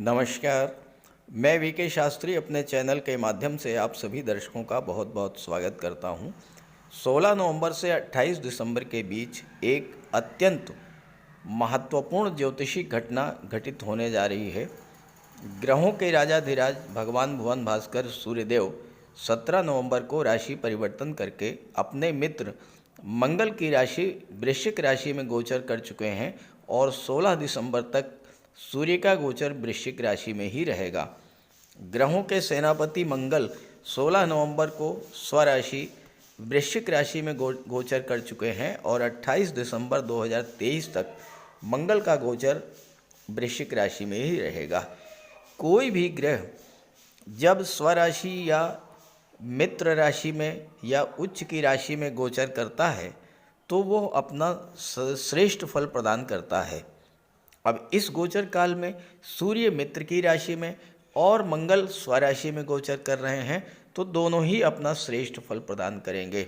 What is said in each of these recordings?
नमस्कार। मैं वीके शास्त्री अपने चैनल के माध्यम से आप सभी दर्शकों का बहुत बहुत स्वागत करता हूं। 16 नवंबर से 28 दिसंबर के बीच एक अत्यंत महत्वपूर्ण ज्योतिषी घटना घटित होने जा रही है। ग्रहों के राजाधिराज भगवान भुवन भास्कर सूर्यदेव 17 नवंबर को राशि परिवर्तन करके अपने मित्र मंगल की राशि वृश्चिक राशि में गोचर कर चुके हैं और 16 दिसंबर तक सूर्य का गोचर वृश्चिक राशि में ही रहेगा। ग्रहों के सेनापति मंगल 16 नवंबर को स्वराशि वृश्चिक राशि में गोचर कर चुके हैं और 28 दिसंबर 2023 तक मंगल का गोचर वृश्चिक राशि में ही रहेगा। कोई भी ग्रह जब स्वराशि या मित्र राशि में या उच्च की राशि में गोचर करता है तो वो अपना श्रेष्ठ फल प्रदान करता है। अब इस गोचर काल में सूर्य मित्र की राशि में और मंगल स्वराशि में गोचर कर रहे हैं तो दोनों ही अपना श्रेष्ठ फल प्रदान करेंगे।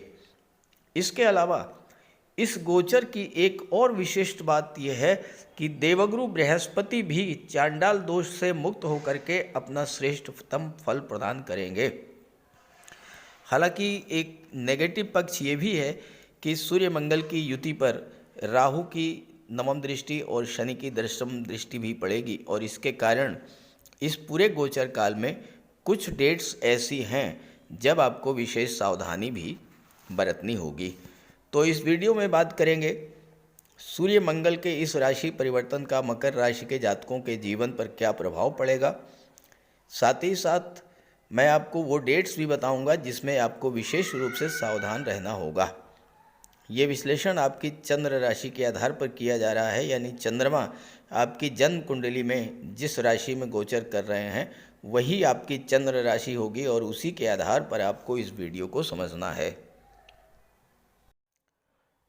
इसके अलावा इस गोचर की एक और विशिष्ट बात यह है कि देवगुरु बृहस्पति भी चांडाल दोष से मुक्त होकर के अपना श्रेष्ठतम फल प्रदान करेंगे। हालांकि एक नेगेटिव पक्ष ये भी है कि सूर्य मंगल की युति पर राहु की नवम दृष्टि और शनि की दशम दृष्टि भी पड़ेगी और इसके कारण इस पूरे गोचर काल में कुछ डेट्स ऐसी हैं जब आपको विशेष सावधानी भी बरतनी होगी। तो इस वीडियो में बात करेंगे सूर्य मंगल के इस राशि परिवर्तन का मकर राशि के जातकों के जीवन पर क्या प्रभाव पड़ेगा। साथ ही साथ मैं आपको वो डेट्स भी बताऊंगा जिसमें आपको विशेष रूप से सावधान रहना होगा। ये विश्लेषण आपकी चंद्र राशि के आधार पर किया जा रहा है, यानी चंद्रमा आपकी जन्म कुंडली में जिस राशि में गोचर कर रहे हैं वही आपकी चंद्र राशि होगी और उसी के आधार पर आपको इस वीडियो को समझना है।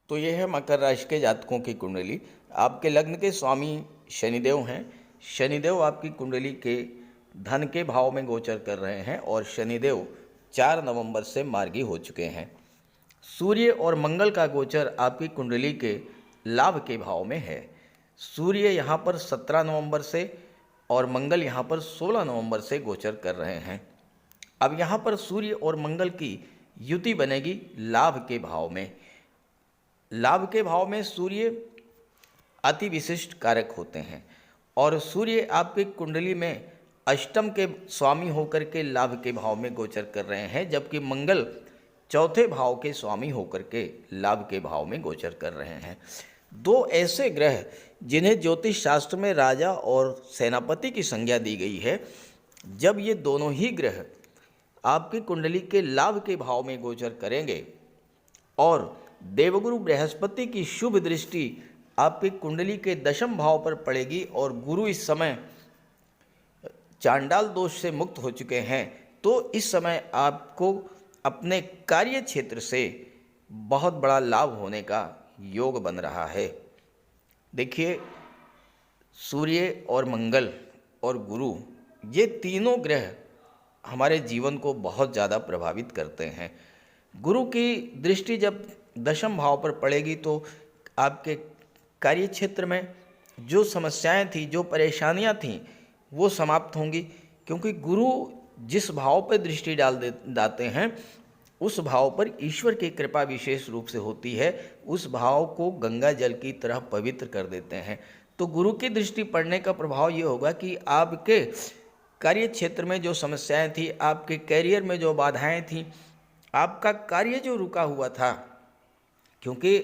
तो यह है मकर राशि के जातकों की कुंडली। आपके लग्न के स्वामी शनिदेव हैं। शनिदेव आपकी कुंडली के धन के भाव में गोचर कर रहे हैं और शनिदेव 4 नवंबर से मार्गी हो चुके हैं। सूर्य और मंगल का गोचर आपकी कुंडली के लाभ के भाव में है। सूर्य यहाँ पर 17 नवंबर से और मंगल यहाँ पर 16 नवंबर से गोचर कर रहे हैं। अब यहाँ पर सूर्य और मंगल की युति बनेगी लाभ के भाव में। लाभ के भाव में सूर्य अति विशिष्ट कारक होते हैं और सूर्य आपकी कुंडली में अष्टम के स्वामी होकर के लाभ के भाव में गोचर कर रहे हैं, जबकि मंगल चौथे भाव के स्वामी होकर के लाभ के भाव में गोचर कर रहे हैं। दो ऐसे ग्रह जिन्हें ज्योतिष शास्त्र में राजा और सेनापति की संज्ञा दी गई है, जब ये दोनों ही ग्रह आपकी कुंडली के लाभ के भाव में गोचर करेंगे और देवगुरु बृहस्पति की शुभ दृष्टि आपकी कुंडली के दशम भाव पर पड़ेगी और गुरु इस समय चांडाल दोष से मुक्त हो चुके हैं, तो इस समय आपको अपने कार्य क्षेत्र से बहुत बड़ा लाभ होने का योग बन रहा है। देखिए, सूर्य और मंगल और गुरु ये तीनों ग्रह हमारे जीवन को बहुत ज़्यादा प्रभावित करते हैं। गुरु की दृष्टि जब दशम भाव पर पड़ेगी तो आपके कार्य क्षेत्र में जो समस्याएं थी, जो परेशानियां थीं, वो समाप्त होंगी, क्योंकि गुरु जिस भाव पर दृष्टि डालते हैं उस भाव पर ईश्वर की कृपा विशेष रूप से होती है। उस भाव को गंगा जल की तरह पवित्र कर देते हैं। तो गुरु की दृष्टि पड़ने का प्रभाव ये होगा कि आपके कार्य क्षेत्र में जो समस्याएं थी, आपके कैरियर में जो बाधाएं थीं, आपका कार्य जो रुका हुआ था, क्योंकि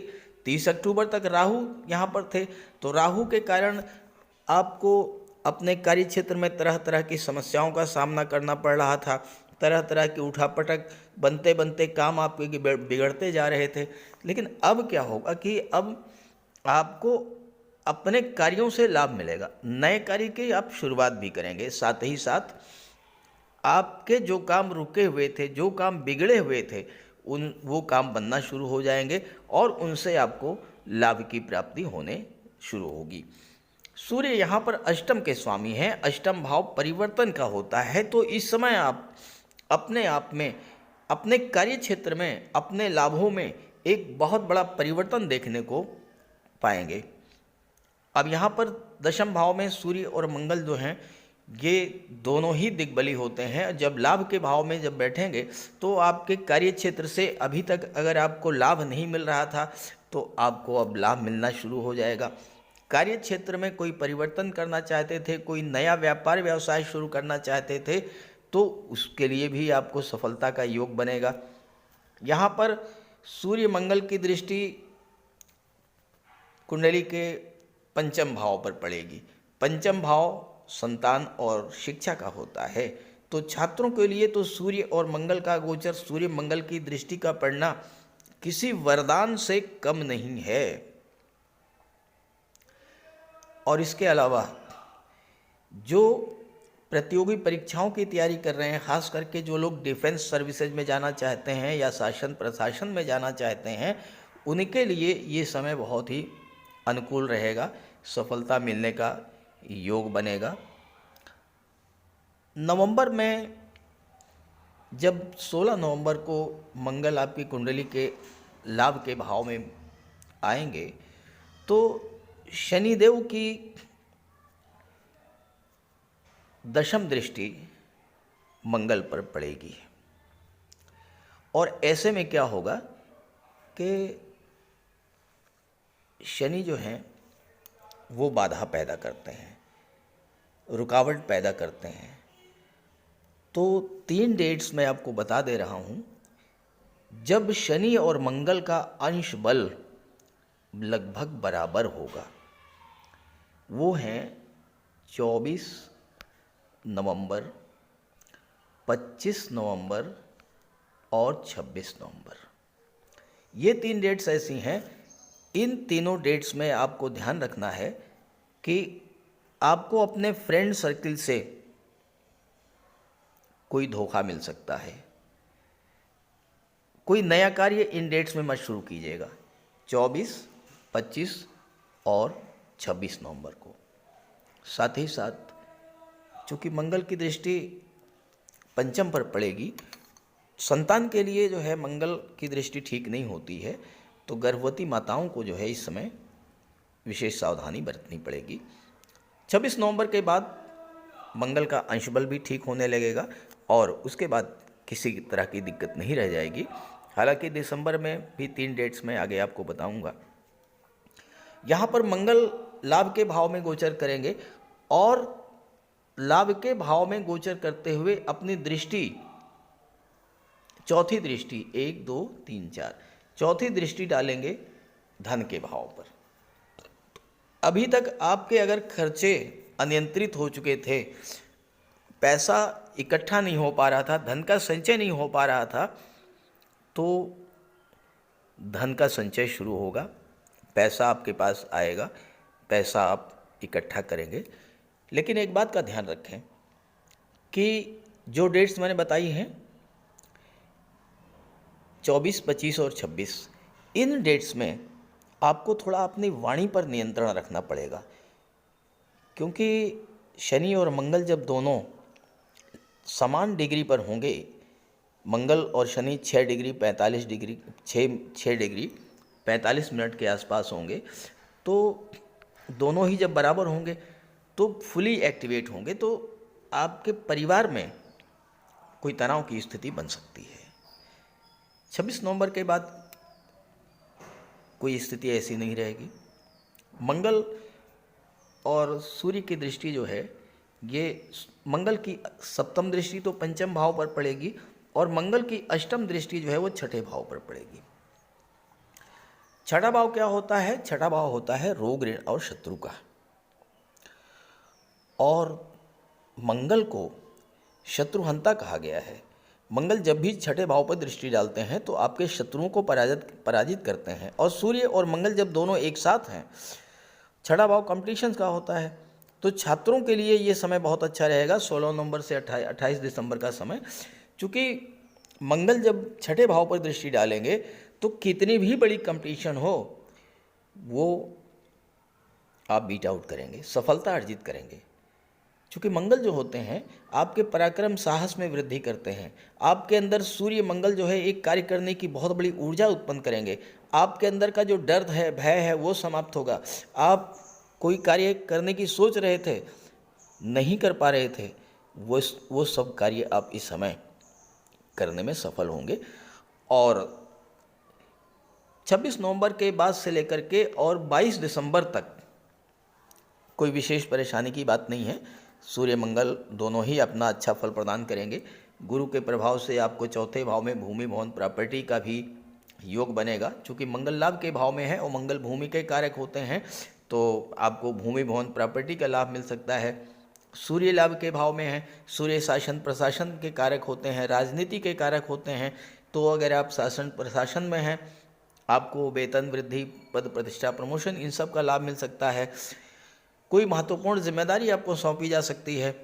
30 अक्टूबर तक राहु यहाँ पर थे, तो राहु के कारण आपको अपने कार्य क्षेत्र में तरह तरह की समस्याओं का सामना करना पड़ रहा था। तरह तरह की उठापटक बनते बनते काम आपके बिगड़ते जा रहे थे। लेकिन अब क्या होगा कि अब आपको अपने कार्यों से लाभ मिलेगा, नए कार्य की आप शुरुआत भी करेंगे। साथ ही साथ आपके जो काम रुके हुए थे, जो काम बिगड़े हुए थे, वो काम बनना शुरू हो जाएंगे और उनसे आपको लाभ की प्राप्ति होने शुरू होगी। सूर्य यहाँ पर अष्टम के स्वामी हैं। अष्टम भाव परिवर्तन का होता है, तो इस समय आप अपने आप में, अपने कार्य क्षेत्र में, अपने लाभों में एक बहुत बड़ा परिवर्तन देखने को पाएंगे। अब यहाँ पर दशम भाव में सूर्य और मंगल जो हैं ये दोनों ही दिग्बली होते हैं। जब लाभ के भाव में जब बैठेंगे तो आपके कार्य क्षेत्र से अभी तक अगर आपको लाभ नहीं मिल रहा था तो आपको अब लाभ मिलना शुरू हो जाएगा। कार्य क्षेत्र में कोई परिवर्तन करना चाहते थे, कोई नया व्यापार व्यवसाय शुरू करना चाहते थे, तो उसके लिए भी आपको सफलता का योग बनेगा। यहाँ पर सूर्य मंगल की दृष्टि कुंडली के पंचम भाव पर पड़ेगी। पंचम भाव संतान और शिक्षा का होता है। तो छात्रों के लिए तो सूर्य और मंगल का गोचर, सूर्य मंगल की दृष्टि का पड़ना किसी वरदान से कम नहीं है। और इसके अलावा जो प्रतियोगी परीक्षाओं की तैयारी कर रहे हैं, खास करके जो लोग डिफेंस सर्विसेज में जाना चाहते हैं या शासन प्रशासन में जाना चाहते हैं, उनके लिए ये समय बहुत ही अनुकूल रहेगा, सफलता मिलने का योग बनेगा। नवंबर में जब 16 नवंबर को मंगल आपकी कुंडली के लाभ के भाव में आएंगे तो शनिदेव की दशम दृष्टि मंगल पर पड़ेगी। और ऐसे में क्या होगा कि शनि जो हैं वो बाधा पैदा करते हैं, रुकावट पैदा करते हैं। तो 3 डेट्स मैं आपको बता दे रहा हूँ जब शनि और मंगल का अंश बल लगभग बराबर होगा। वो हैं 24 नवंबर, 25 नवंबर और 26 नवंबर। ये 3 डेट्स ऐसी हैं। इन तीनों डेट्स में आपको ध्यान रखना है कि आपको अपने फ्रेंड सर्किल से कोई धोखा मिल सकता है। कोई नया कार्य इन डेट्स में मत शुरू कीजिएगा, 24, 25 और 26 नवंबर को। साथ ही साथ चूँकि मंगल की दृष्टि पंचम पर पड़ेगी, संतान के लिए जो है मंगल की दृष्टि ठीक नहीं होती है, तो गर्भवती माताओं को जो है इस समय विशेष सावधानी बरतनी पड़ेगी। 26 नवंबर के बाद मंगल का अंश बल भी ठीक होने लगेगा और उसके बाद किसी तरह की दिक्कत नहीं रह जाएगी। हालांकि दिसंबर में भी 3 डेट्स में आगे आपको बताऊंगा। यहाँ पर मंगल लाभ के भाव में गोचर करेंगे और लाभ के भाव में गोचर करते हुए अपनी दृष्टि, चौथी दृष्टि, 1, 2, 3, 4, चौथी दृष्टि डालेंगे धन के भाव पर। अभी तक आपके अगर खर्चे अनियंत्रित हो चुके थे, पैसा इकट्ठा नहीं हो पा रहा था, धन का संचय नहीं हो पा रहा था, तो धन का संचय शुरू होगा, पैसा आपके पास आएगा, पैसा आप इकट्ठा करेंगे। लेकिन एक बात का ध्यान रखें कि जो डेट्स मैंने बताई हैं 24, 25 और 26, इन डेट्स में आपको थोड़ा अपनी वाणी पर नियंत्रण रखना पड़ेगा, क्योंकि शनि और मंगल जब दोनों समान डिग्री पर होंगे, मंगल और Shani 6 degree 45 degree 6 degree 45 minute के आसपास होंगे, तो दोनों ही जब बराबर होंगे तो फुली एक्टिवेट होंगे, तो आपके परिवार में कोई तनाव की स्थिति बन सकती है। 26 नवंबर के बाद कोई स्थिति ऐसी नहीं रहेगी। मंगल और सूर्य की दृष्टि जो है, ये मंगल की सप्तम दृष्टि तो पंचम भाव पर पड़ेगी और मंगल की अष्टम दृष्टि जो है वो छठे भाव पर पड़ेगी। छठा भाव क्या होता है? छठा भाव होता है रोग, ऋण और शत्रु का। और मंगल को शत्रुहंता कहा गया है। मंगल जब भी छठे भाव पर दृष्टि डालते हैं तो आपके शत्रुओं को पराजित करते हैं। और सूर्य और मंगल जब दोनों एक साथ हैं, छठा भाव कॉम्पिटिशन्स का होता है, तो छात्रों के लिए ये समय बहुत अच्छा रहेगा, 16 नवंबर से 28 दिसंबर का समय। चूँकि मंगल जब छठे भाव पर दृष्टि डालेंगे तो कितनी भी बड़ी कंपटीशन हो वो आप बीट आउट करेंगे, सफलता अर्जित करेंगे। चूँकि मंगल जो होते हैं आपके पराक्रम साहस में वृद्धि करते हैं। आपके अंदर सूर्य मंगल जो है एक कार्य करने की बहुत बड़ी ऊर्जा उत्पन्न करेंगे। आपके अंदर का जो डर है, भय है, वो समाप्त होगा। आप कोई कार्य करने की सोच रहे थे, नहीं कर पा रहे थे, वो सब कार्य आप इस समय करने में सफल होंगे। और 26 नवंबर के बाद से लेकर के और 22 दिसंबर तक कोई विशेष परेशानी की बात नहीं है। सूर्य मंगल दोनों ही अपना अच्छा फल प्रदान करेंगे। गुरु के प्रभाव से आपको चौथे भाव में भूमि भवन प्रॉपर्टी का भी योग बनेगा, क्योंकि मंगल लाभ के भाव में है और मंगल भूमि के कारक होते हैं, तो आपको भूमि भवन प्रॉपर्टी का लाभ मिल सकता है। सूर्य लाभ के भाव में है, सूर्य शासन प्रशासन के कारक होते हैं, राजनीति के कारक होते हैं, तो अगर आप शासन प्रशासन में हैं आपको वेतन वृद्धि, पद प्रतिष्ठा, प्रमोशन, इन सब का लाभ मिल सकता है। कोई महत्वपूर्ण जिम्मेदारी आपको सौंपी जा सकती है।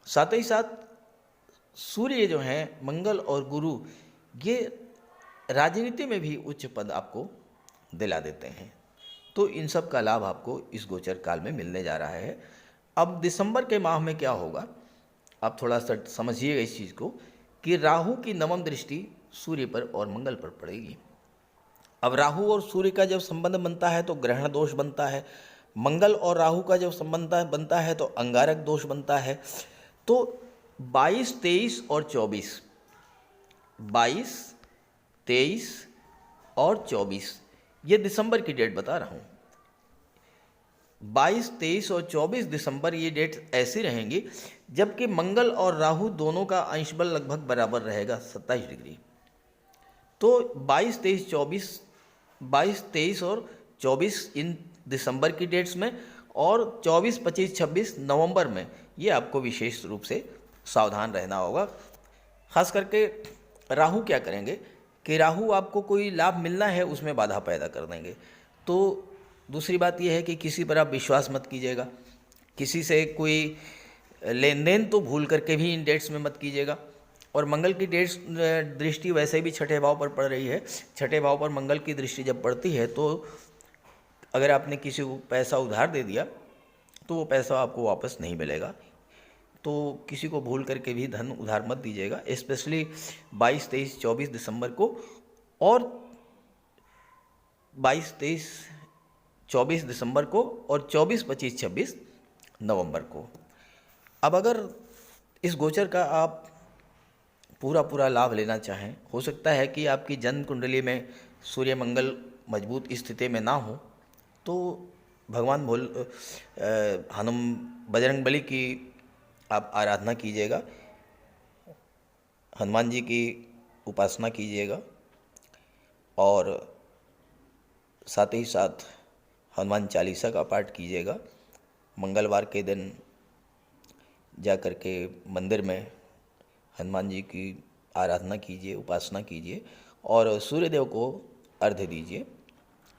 साथ ही साथ सूर्य जो हैं, मंगल और गुरु, ये राजनीति में भी उच्च पद आपको दिला देते हैं। तो इन सब का लाभ आपको इस गोचर काल में मिलने जा रहा है। अब दिसंबर के माह में क्या होगा, आप थोड़ा सा समझिएगा इस चीज़ को, कि राहु की नवम दृष्टि सूर्य पर और मंगल पर पड़ेगी। अब राहु और सूर्य का जब संबंध बनता है तो ग्रहण दोष बनता है। मंगल और राहु का जब संबंध बनता है तो अंगारक दोष बनता है। तो 22, 23 और 24, 22, 23 और 24, ये दिसंबर की डेट बता रहा हूँ। 22, 23 और 24 दिसंबर ये डेट ऐसी रहेंगी जबकि मंगल और राहु दोनों का अंश बल लगभग बराबर रहेगा, 27 डिग्री। तो 22, 23, 24, 22, 23 और 24 इन दिसंबर की डेट्स में, और 24, 25, 26 नवंबर में ये आपको विशेष रूप से सावधान रहना होगा। खास करके राहु क्या करेंगे कि राहु आपको कोई लाभ मिलना है उसमें बाधा पैदा कर देंगे। तो दूसरी बात यह है कि किसी पर आप विश्वास मत कीजिएगा, किसी से कोई लेन देन तो भूल करके भी इन डेट्स में मत कीजिएगा। और मंगल की डेट्स दृष्टि वैसे भी छठे भाव पर पड़ रही है। छठे भाव पर मंगल की दृष्टि जब पड़ती है तो अगर आपने किसी को पैसा उधार दे दिया तो वो पैसा आपको वापस नहीं मिलेगा। तो किसी को भूल करके भी धन उधार मत दीजिएगा, स्पेशली 22, 23, 24 दिसंबर को, और 22, 23, 24 दिसंबर को, और 24, 25, 26 नवंबर को। अब अगर इस गोचर का आप पूरा लाभ लेना चाहें, हो सकता है कि आपकी जन्म कुंडली में सूर्य मंगल मजबूत स्थिति में ना हो, तो भगवान बजरंग बली की आप आराधना कीजिएगा, हनुमान जी की उपासना कीजिएगा, और साथ ही साथ हनुमान चालीसा का पाठ कीजिएगा। मंगलवार के दिन जा कर के मंदिर में हनुमान जी की आराधना कीजिए, उपासना कीजिए, और सूर्यदेव को अर्घ्य दीजिए।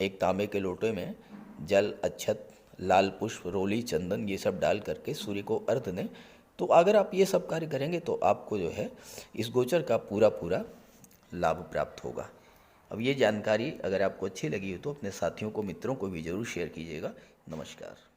एक तांबे के लोटे में जल, अक्षत, लाल पुष्प, रोली, चंदन, ये सब डाल करके सूर्य को अर्घ्य दें। तो अगर आप ये सब कार्य करेंगे तो आपको जो है इस गोचर का पूरा लाभ प्राप्त होगा। अब ये जानकारी अगर आपको अच्छी लगी हो तो अपने साथियों को, मित्रों को भी ज़रूर शेयर कीजिएगा। नमस्कार।